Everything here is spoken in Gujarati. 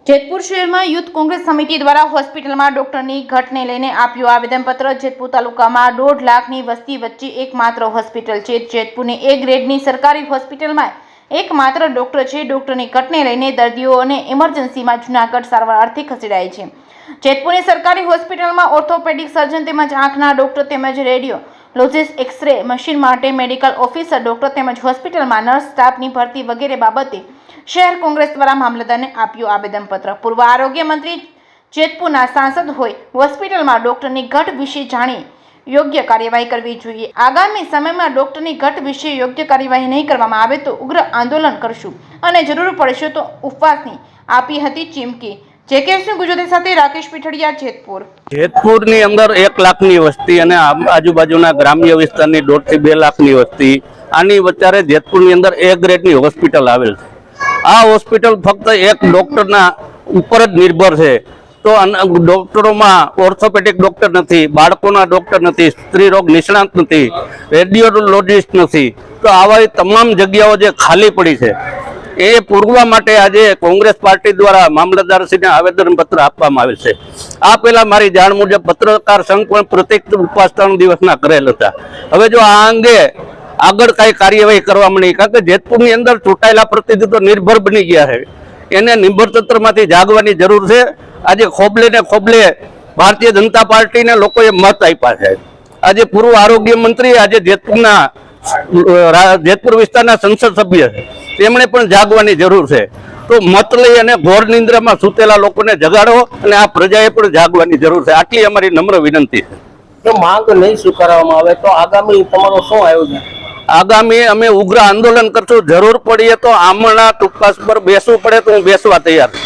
જેતપુર શહેરમાં યુથ કોંગ્રેસ સમિતિ દ્વારા હોસ્પિટલમાં ડોક્ટરની ઘટને લઈને આપ્યું આવેદનપત્ર। જેતપુર તાલુકામાં 1.5 લાખની વસ્તી વચ્ચે એકમાત્ર હોસ્પિટલ છે। જેતપુરની એ ગ્રેડની સરકારી હોસ્પિટલમાં એકમાત્ર ડોક્ટર છે। ડોક્ટરની ઘટને લઈને દર્દીઓને ઇમરજન્સીમાં જૂનાગઢ સારવાર અર્થે ખસેડાય છે। જેતપુરની સરકારી હોસ્પિટલમાં ઓર્થોપેડિક સર્જન તેમજ આંખના ડોક્ટર તેમજ રેડિયોલોજિસ્ટ, એક્સરે મશીન માટે મેડિકલ ઓફિસર ડોક્ટર તેમજ હોસ્પિટલમાં નર્સ સ્ટાફની ભરતી વગેરે બાબતે શહેર કોંગ્રેસ દ્વારા મામલતદારને આપ્યું આવેદનપત્ર। પૂર્વ આરોગ્ય મંત્રી જેતપુરના સાંસદ હોય હોસ્પિટલમાં ડોક્ટરની ઘટ વિશે જાણી યોગ્ય કાર્યવાહી કરવી જોઈએ। આગામી સમયમાં ડોક્ટરની ઘટ વિશે યોગ્ય કાર્યવાહી નહીં કરવામાં આવે તો ઉગ્ર આંદોલન કરશું અને જરૂર પડશે તો ઉપવાસની આપી હતી ચીમકી। જેકેએસની ગુજરાતી સાથે રાકેશ પીઠડિયા, જેતપુર। જેતપુરની અંદર 1 લાખની વસ્તી અને આજુબાજુના ગ્રામ્ય વિસ્તારની 1.5 થી 2 લાખની વસ્તી, આની વચ્ચે જેતપુરની અંદર એ ગ્રેડની હોસ્પિટલ આવેલ છે। આ હોસ્પિટલ ફક્ત એક ડોક્ટરના ઉપર જ નિર્ભર છે। તો ડોક્ટરોમાં ઓર્થોપેડિક ડોક્ટર નથી, બાળકોના ડોક્ટર નથી, સ્ત્રી રોગ નિષ્ણાત નથી, રેડિયોલોજિસ્ટ નથી। તો આવા તમામ જગ્યાઓ જે ખાલી પડી છે એ પૂરવા માટે આજે કોંગ્રેસ પાર્ટી દ્વારા મામલતદારશ્રીને આવેદનપત્ર આપવામાં આવેલ છે। આ પહેલા મારી જાણ મુજબ પત્રકાર સંઘ પણ પ્રત્યેક ઉપવાસ 3 દિવસના કરેલ હતા। હવે જો આ અંગે આગળ કઈ કાર્યવાહી કરવા મળી, કારણ કે જેતપુરની અંદર ચૂંટાયેલા પ્રતિનિધિઓ નિર્ભર બની ગયા છે, એને નિર્ભર તંત્રમાંથી જાગવાની જરૂર છે। આજે ખોબલે ને ખોબલે ભારતીય જનતા પાર્ટીને લોકોએ મત આપ્યા છે। આજે પૂર્વ આરોગ્ય મંત્રી આજે જેતપુર વિસ્તારના સંસદ સભ્ય છે, તેમણે પણ જાગવાની જરૂર છે। તો મત લઈ અને ઘોર નિંદ્રામાં સૂતેલા લોકોને જગાડો અને આ પ્રજાએ પણ જાગવાની જરૂર છે, આટલી અમારી નમ્ર વિનંતી છે। જો માંગ નહીં સ્વીકારવામાં આવે તો આગામી તમારો શું આયોજન? આગામી અમે ઉગ્ર આંદોલન કરશું। જરૂર પડીએ તો આમના ઉપવાસ પર બેસવું પડે તો હું બેસવા તૈયાર છું।